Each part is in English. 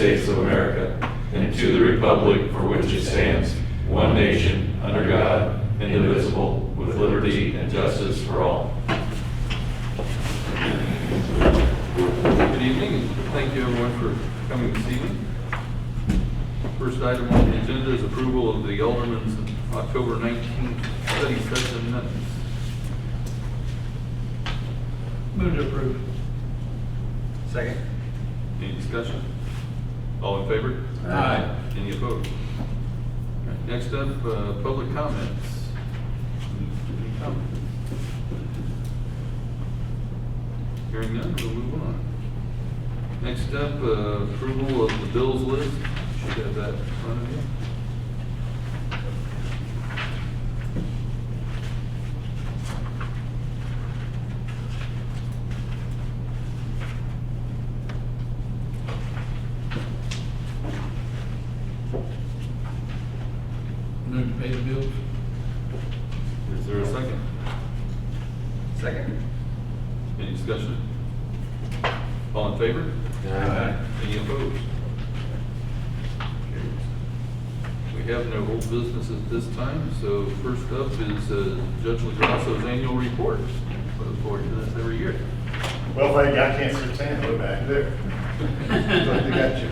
States of America and to the republic for which it stands, one nation, under God, indivisible, with liberty and justice for all. Good evening, and thank you everyone for coming this evening. First item on the agenda is approval of the Aldermen's October 19th study session minutes. Move to approve. Second. Any discussion? All in favor? Aye. Any opposed? All right, next up, public comments. Any comments? Hearing none, we'll move on. Next up, approval of the bills list. Should have that in front of you. Move to pay the bills. Is there a second? Second. Any discussion? All in favor? Aye. Any opposed? Carries. We have no old business at this time, so first up is Judge LaGrasso's annual report. Look forward to this every year. Well, thank you. I can't sit stand way back there. But they got you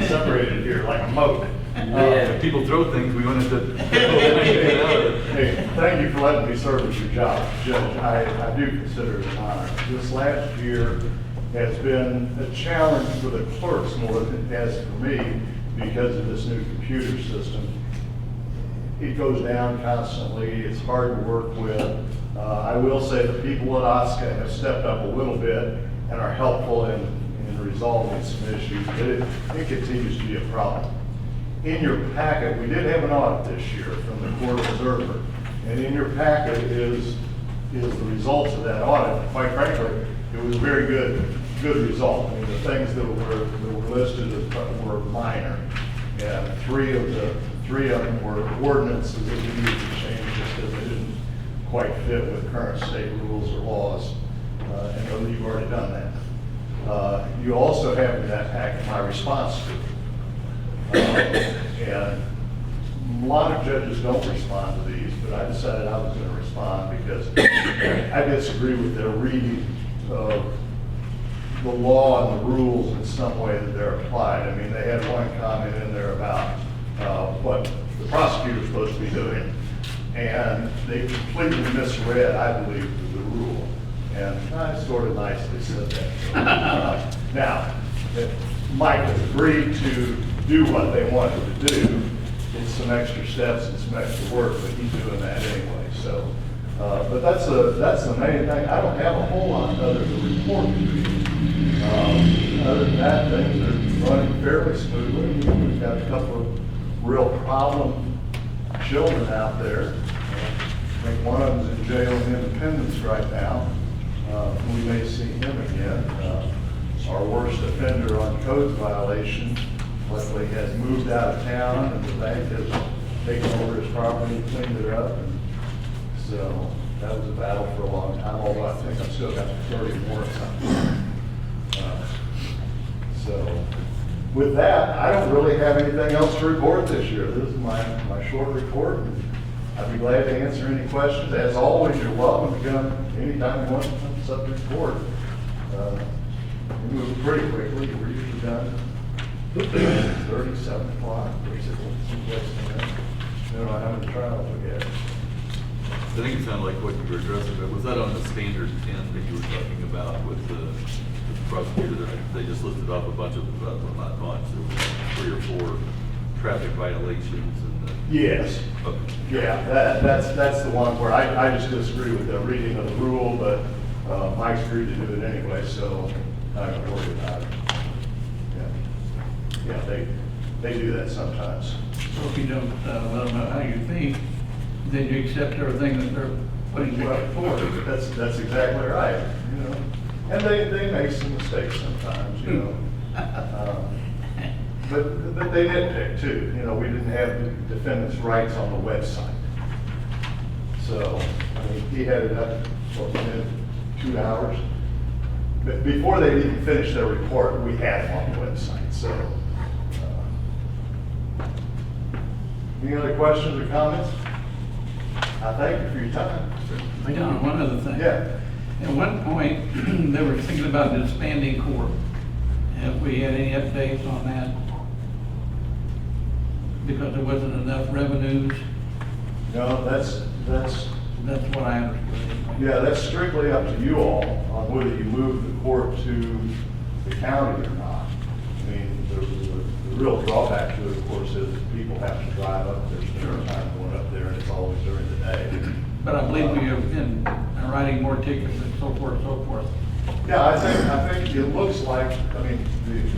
separated here like a moat. If people throw things, we wanted to. Hey, thank you for letting me serve as your job, Judge. I do consider it an honor. This last year has been a challenge for the clerks more than it has for me because of this new computer system. It goes down constantly. It's hard to work with. I will say the people at OSCA have stepped up a little bit and are helpful in resolving some issues, but it continues to be a problem. In your packet, we did have an audit this year from the Court Observer, and in your packet is the results of that audit. Quite frankly, it was a very good result. I mean, the things that were listed were minor, and three of them were ordinances that we needed to change just because they didn't quite fit with current state rules or laws, and I know you've already done that. You also have in that packet my response to it. And a lot of judges don't respond to these, but I decided I was going to respond because I disagree with their reading of the law and the rules in some way that they're applied. I mean, they had one comment in there about what the prosecutor's supposed to be doing, and they completely misread, I believe, the rule. And I sort of nicely said that. Now, Mike has agreed to do what they wanted to do. It's some extra steps and some extra work, but he's doing that anyway. So, but that's the main thing. I don't have a whole lot other to report to you. Other than that, things are running fairly smoothly. We've got a couple of real problem children out there. I think one of them's in jail in Independence right now. We may see him again. Our worst offender on code violation luckily has moved out of town, and the bank has taken over his property, cleaned it up, and so that was a battle for a long time, although I think I've still got 30 more or something. So with that, I don't really have anything else to report this year. This is my short report, and I'd be glad to answer any questions. As always, you're welcome to come anytime you want to subject report. We move pretty quickly. We're usually done 37 o'clock, basically. I don't know how many trials we had. I think it sounded like what you were addressing, but was that on the standard 10 that you were talking about with the prosecutor? They just listed off a bunch of, well, not much, there was 3 or 4 traffic violations and the. Yes. Okay. Yeah, that's the one where I just disagree with the reading of the rule, but Mike's agreed to do it anyway, so I'm not gonna worry about it. Yeah, they do that sometimes. So if you don't let them know how you think, then you accept everything that they're putting you up for. That's exactly right, you know. And they make some mistakes sometimes, you know. But they nitpick too. You know, we didn't have the defendant's rights on the website. So, I mean, he had it up within 2 hours. But before they even finished their report, we had them on the website. So Any other questions or comments? I thank you for your time. John, one other thing. Yeah. At one point, they were thinking about disbanding court. Have we had any updates on that? Because there wasn't enough revenues, No, that's, that's what I understood. yeah, that's strictly up to you all on whether you move the court to the county or not. I mean, the real drawback to it, of course, is people have to drive up there, spend time going up there, and it's always during the day. But I believe we have been writing more tickets and so forth, so forth. Yeah, I think it looks like, I mean,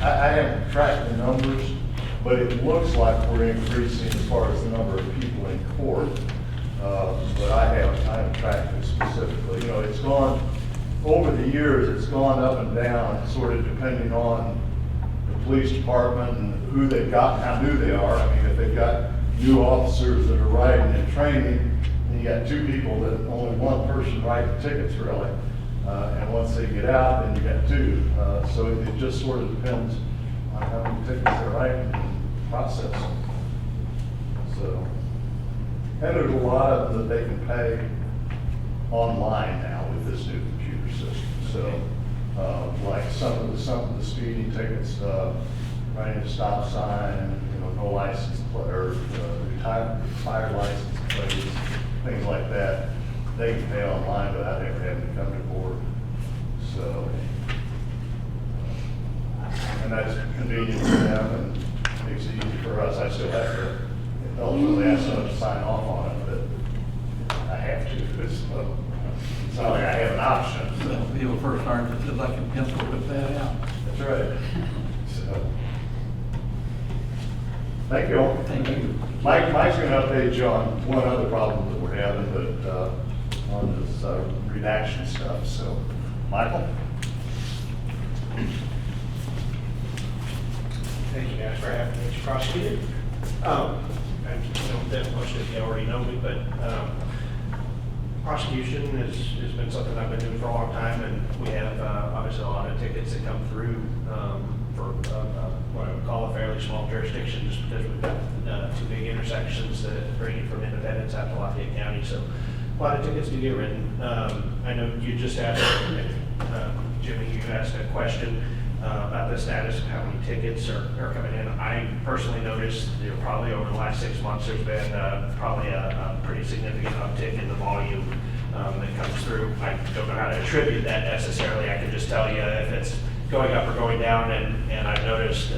I haven't tracked the numbers, but it looks like we're increasing as far as the number of people in court. But I haven't tracked it specifically. You know, it's gone, over the years, it's gone up and down, sort of depending on the police department and who they've got and how new they are. I mean, if they've got new officers that are riding and training, and you got two people that only one person writing tickets really. And once they get out, then you got two. So it just sort of depends on how many tickets they're writing and process them. So, and there's a lot of them that they can pay online now with this new computer system. So, like some of the speeding tickets, running a stop sign, you know, no license plate, or expired license plates, things like that, they can pay online without ever having to come to court. So, and that's convenient for them and makes it easy for us. I still have to ultimately ask them to sign off on it, but I have to. So it's not like I have an option. So So. the first sergeant says I can pencil with that out. That's right. So, thank you all. Thank you. Mike's going to update you on one other problem that we're having, but on this redaction stuff. So, Michael? Thank you guys for having me, Mr. Prosecutor. I don't that much if you already know me, but prosecution has been something I've been doing for a long time, and we have obviously a lot of tickets that come through for what I would call a fairly small jurisdiction, just because we've got two big intersections that bring you from Independence out to Lafayette County, so a lot of tickets do get written. I know you just asked, Jimmy, you asked a question about the status of how many tickets are coming in. I personally noticed, you know, probably over the last 6 months, there's been probably a pretty significant uptick in the volume that comes through. I don't know how to attribute that necessarily. I can just tell you if it's going up or going down, and I've noticed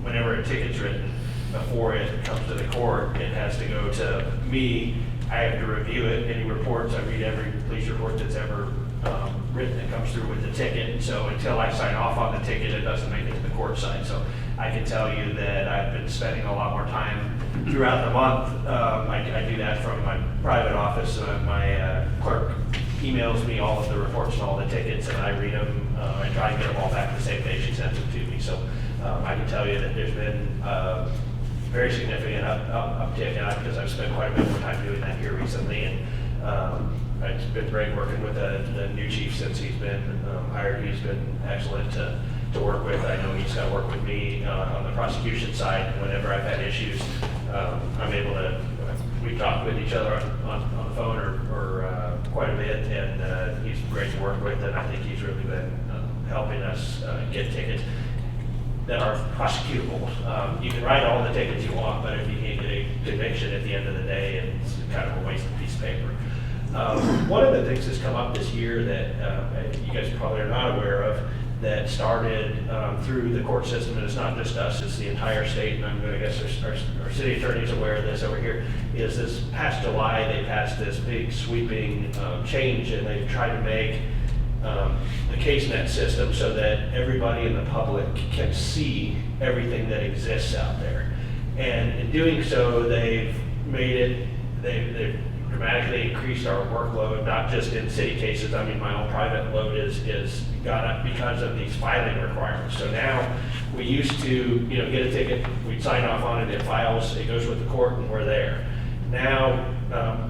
whenever a ticket's written, before it comes to the court, it has to go to me. I have to review it, any reports. I read every police report that's ever written that comes through with the ticket. And so until I sign off on the ticket, it doesn't make it to the court side. So I can tell you that I've been spending a lot more time throughout the month. I do that from my private office. My clerk emails me all of the reports and all the tickets, and I read them. I try and get them all back the same day she sends them to me. So I can tell you that there's been very significant uptick, and because I've spent quite a bit more time doing that here recently, and it's been great working with the new chief since he's been hired. He's been excellent to work with. I know he's got to work with me on the prosecution side. Whenever I've had issues, I'm able to, we talk with each other on the phone or quite a bit, and he's great to work with, and I think he's really been helping us get tickets that are prosecutable. You can write all the tickets you want, but if you can't get a conviction at the end of the day, it's kind of a wasted piece of paper. One of the things that's come up this year that you guys probably are not aware of, that started through the court system, and it's not just us, it's the entire state, and I'm going to guess our city attorney's aware of this over here, is this past July, they passed this big sweeping change, and they tried to make the CaseNet system so that everybody in the public can see everything that exists out there. And in doing so, they've made it, they've dramatically increased our workload, not just in city cases. I mean, my own private load is gone up because of these filing requirements. So now, we used to, get a ticket, we'd sign off on it, it files, it goes with the court, and we're there. now,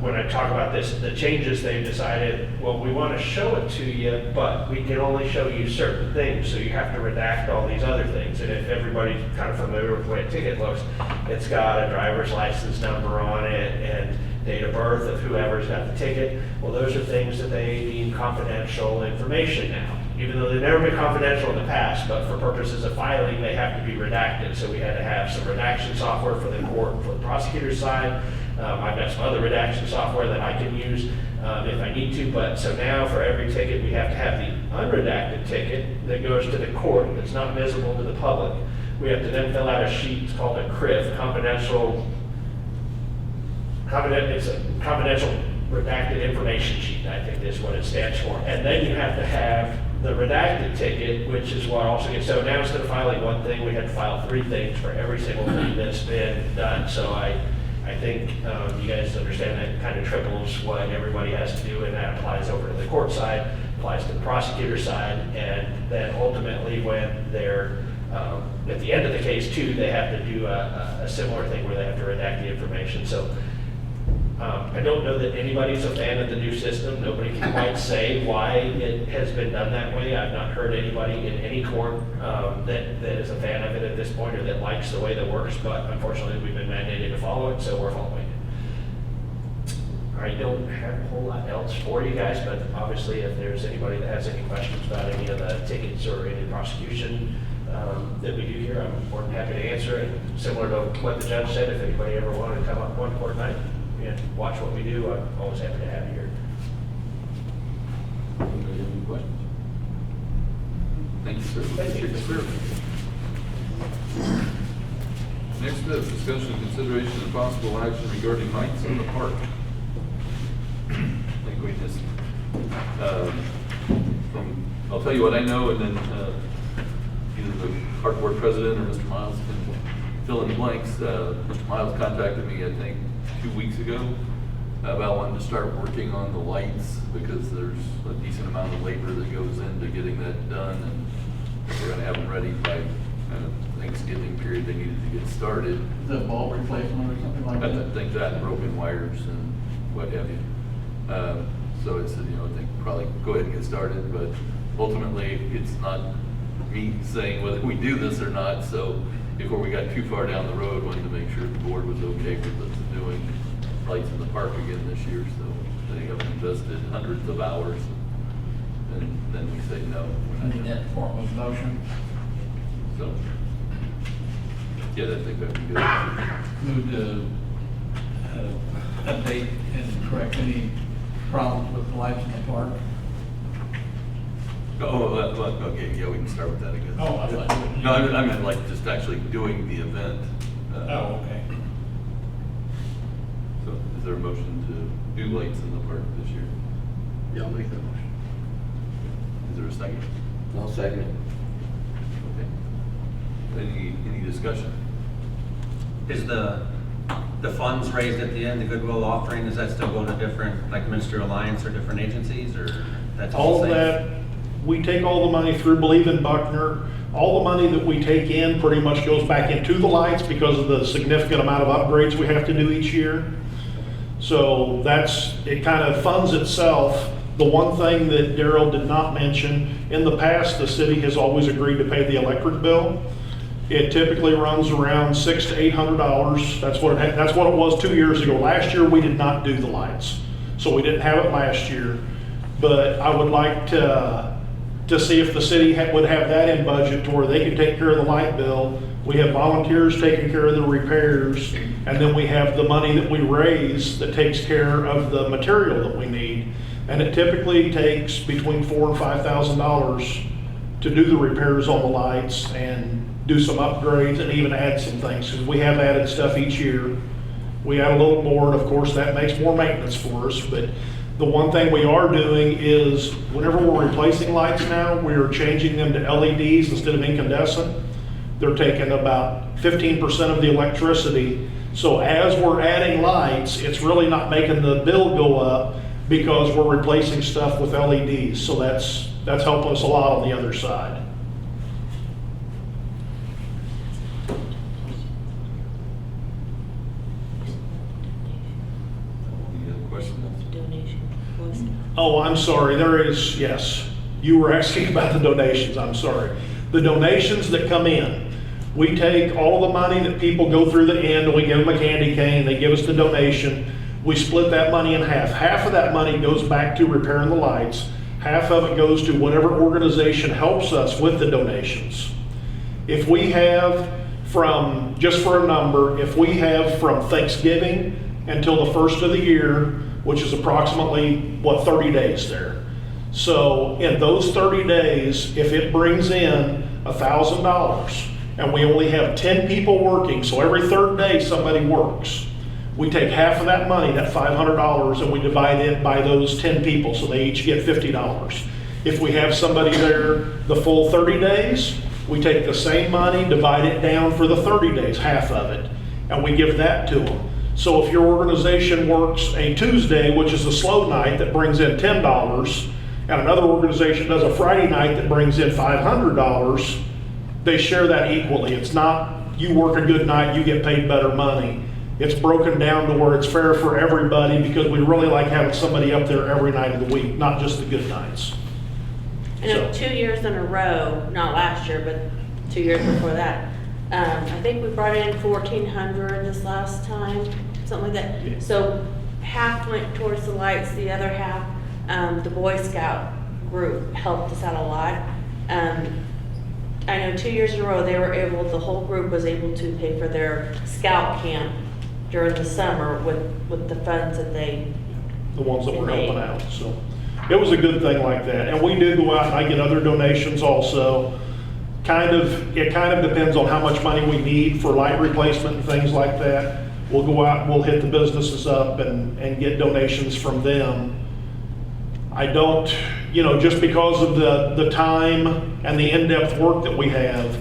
when I talk about this, the changes, they've decided, well, we want to show it to you, but we can only show you certain things, so you have to redact all these other things. And if everybody's kind of familiar with the way a ticket looks, it's got a driver's license number on it and date of birth of whoever's got the ticket. Well, those are things that they deem confidential information now, even though they've never been confidential in the past, but for purposes of filing, they have to be redacted. So we had to have some redaction software for the court, for the prosecutor's side. I've got some other redaction software that I can use if I need to, but so now for every ticket, we have to have the unredacted ticket that goes to the court that's not visible to the public. We have to then fill out a sheet, it's called a CRIF, it's a confidential redacted information sheet, I think is what it stands for. And then you have to have the redacted ticket, which is what also gets, so now instead of filing one thing, we have to file 3 things for every single thing that's been done. So I think you guys understand that kind of triples what everybody has to do, and that applies over to the court side, applies to the prosecutor side, and then ultimately when they're at the end of the case too, they have to do a similar thing where they have to redact the information. So I don't know that anybody's a fan of the new system. Nobody can quite say why it has been done that way. I've not heard anybody in any court that is a fan of it at this point or that likes the way that works, but unfortunately we've been mandated to follow it, so we're following it. I don't have a whole lot else for you guys, but obviously if there's anybody that has any questions about any of the tickets or any prosecution that we do here, I'm more than happy to answer it. Similar to what the judge said, if anybody ever wanted to come up one court night and watch what we do, I'm always happy to have you here. Anybody have any questions? Thank you, sir. Thank you. Next up, discussion and consideration of possible action regarding lights in the park. I think we just, I'll tell you what I know, and then either the park board president or Mr. Miles can fill in the blanks. Mr. Miles contacted me, I think, 2 weeks ago about wanting to start working on the lights because there's a decent amount of labor that goes into getting that done, and we're going to have them ready by Thanksgiving period. They needed to get started. The bulb replacement or something like I that? think that, broken wires and what have you. So it said, I think probably go ahead and get started, but ultimately it's not me saying whether we do this or not. So before we got too far down the road, wanted to make sure the board was okay with us doing lights in the park again this year. So they haven't invested hundreds of hours, and then we say no. We're not Need gonna- that form of motion. So, yeah, I think that'd be good. Move to update and correct any problems with the lights in the park. Okay, yeah, we can start with that, I guess. Oh, I thought you would- No, I meant like just actually doing the event. Oh, okay. So is there a motion to do lights in the park this year? Yeah, I'll make that motion. Is there a second? I'll second it. Okay. Any discussion? Is the funds raised at the end, the goodwill offering, does that still go to different, like Ministry Alliance or different agencies, or that's all All the of same? that, we take all the money through Believe in Buckner. All the money that we take in pretty much goes back into the lights because of the significant amount of upgrades we have to do each year. So it kind of funds itself. The one thing that Darryl did not mention, in the past, the city has always agreed to pay the electric bill. It typically runs around $600 to $800. That's what it was 2 years ago. Last year, we did not do the lights, so we didn't have it last year. But I would like to see if the city would have that in budget to where they could take care of the light bill. We have volunteers taking care of the repairs, and then we have the money that we raise that takes care of the material that we need. And it typically takes between $4,000 and $5,000 to do the repairs on the lights and do some upgrades and even add some things, because we have added stuff each year. We add a little more, and of course that makes more maintenance for us, but the one thing we are doing is whenever we're replacing lights now, we are changing them to LEDs instead of incandescent. They're taking about 15% of the electricity. So as we're adding lights, it's really not making the bill go up because we're replacing stuff with LEDs. So that's helping us a lot on the other side. Oh, I'm sorry, there is, yes. You were asking about the donations, I'm sorry. The donations that come in, we take all the money that people go through the end, and we give them a candy cane, they give us the donation. We split that money in half. Half of that money goes back to repairing the lights. Half of it goes to whatever organization helps us with the donations. If we have from, just for a number, if we have from Thanksgiving until the first of the year, which is approximately, 30 days there. So in those 30 days, if it brings in $1,000 and we only have 10 people working, so every third day somebody works, we take half of that money, that $500, and we divide it by those 10 people, so they each get $50. If we have somebody there the full 30 days, we take the same money, divide it down for the 30 days, half of it, and we give that to them. So if your organization works a Tuesday, which is a slow night that brings in $10, and another organization does a Friday night that brings in $500, they share that equally. It's not you work a good night, you get paid better money. It's broken down to where it's fair for everybody, because we really like having somebody up there every night of the week, not just the good nights. And So- 2 years in a row, not last year, but 2 years before that, I think we brought in 1,400 this last time, something like Yeah. that. So half went towards the lights, the other half, the Boy Scout group helped us out a lot. I know 2 years in a row, the whole group was able to pay for their scout camp during the summer with the funds that they, The ones that were helping out, so. It was a good thing like that, and we do go out and I get other donations also. It kind of depends on how much money we need for light replacement and things like that. We'll go out and we'll hit the businesses up and get donations from them. I don't, just because of the time and the in-depth work that we have,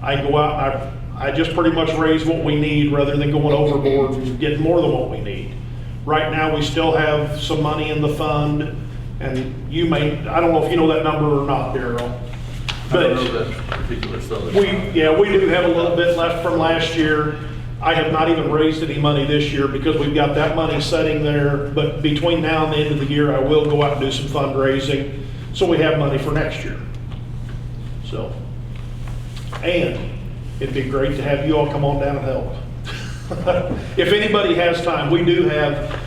I go out and I just pretty much raise what we need rather than going overboard and getting more than what we need. Right now, we still have some money in the fund, and I don't know if you know that number or not, Daryl. I don't know that particular sum. We do have a little bit left from last year. I have not even raised any money this year because we've got that money sitting there, but between now and the end of the year, I will go out and do some fundraising, so we have money for next year. So, and it'd be great to have you all come on down and help. If anybody has time, we do have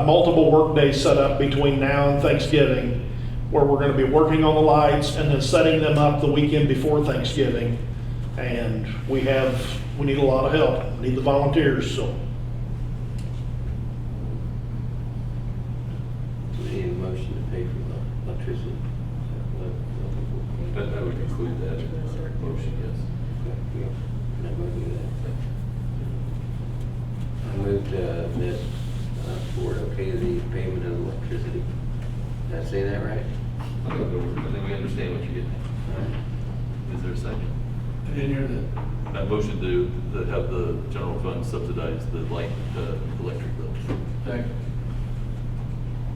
multiple work days set up between now and Thanksgiving, where we're going to be working on the lights and then setting them up the weekend before Thanksgiving. And we need a lot of help, we need the volunteers, so. We need a motion to pay for the electricity. I would include that motion, yes. Not going to do that. I moved Ms. Ford okay the payment of electricity. Did I say that right? I think we understand what you're getting at. Is there a second? I didn't hear that. I motion to have the general fund subsidize the electric bills. Second.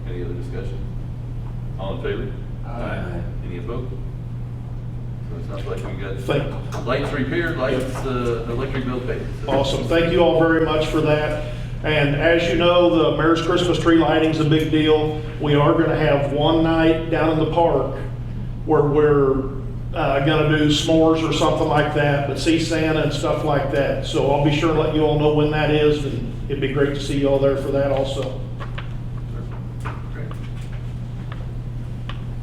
Any other discussion? All in favor? Aye. Any opposed? So it sounds like we got Thank- lights repaired, electric bill paid. Awesome, thank you all very much for that. And as you know, the Mayor's Christmas tree lighting's a big deal. We are gonna have one night down in the park where we're gonna do s'mores or something like that, but see Santa and stuff like that. So I'll be sure to let you all know when that is, and it'd be great to see you all there for that also. Great.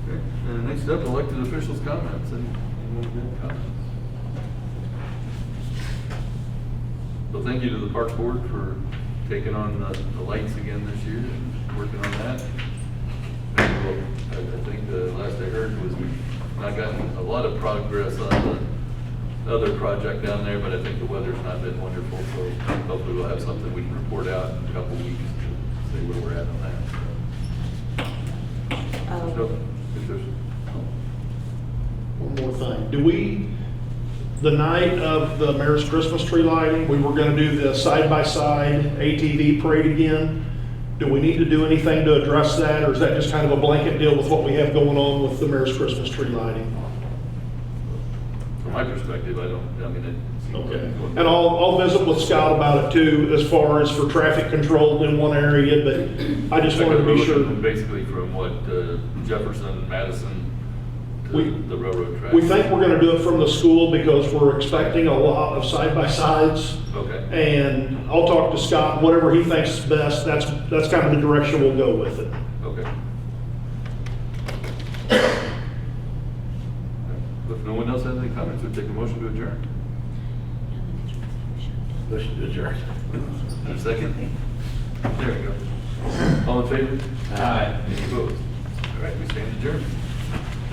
Okay, and next up, elected officials' comments. Anyone have comments? Well, thank you to the Parks Board for taking on the lights again this year and working on that. And I think the last I heard was we've not gotten a lot of progress on the other project down there, but I think the weather's not been wonderful, so hopefully we'll have something we can report out in a couple of weeks to see where we're at on that. So, if there's- One more thing, the night of the Mayor's Christmas tree lighting, we were gonna do the side-by-side ATV parade again. Do we need to do anything to address that, or is that just kind of a blanket deal with what we have going on with the Mayor's Christmas tree lighting? from my perspective, I mean, it seems Okay. like. And I'll visit with Scott about it too, as far as for traffic control in one area, but I just wanted to be Because we're sure. looking Basically from what, Jefferson, Madison We- to the railroad track. We think we're gonna do it from the school because we're expecting a lot of side-by-sides. Okay. And I'll talk to Scott, whatever he thinks is best, that's kind of the direction we'll go with it. Okay. If no one else has any comments, we'll take a motion to adjourn. Motion to adjourn. And a second? There we go. All in favor? Aye. Any opposed? All right, we stand adjourned.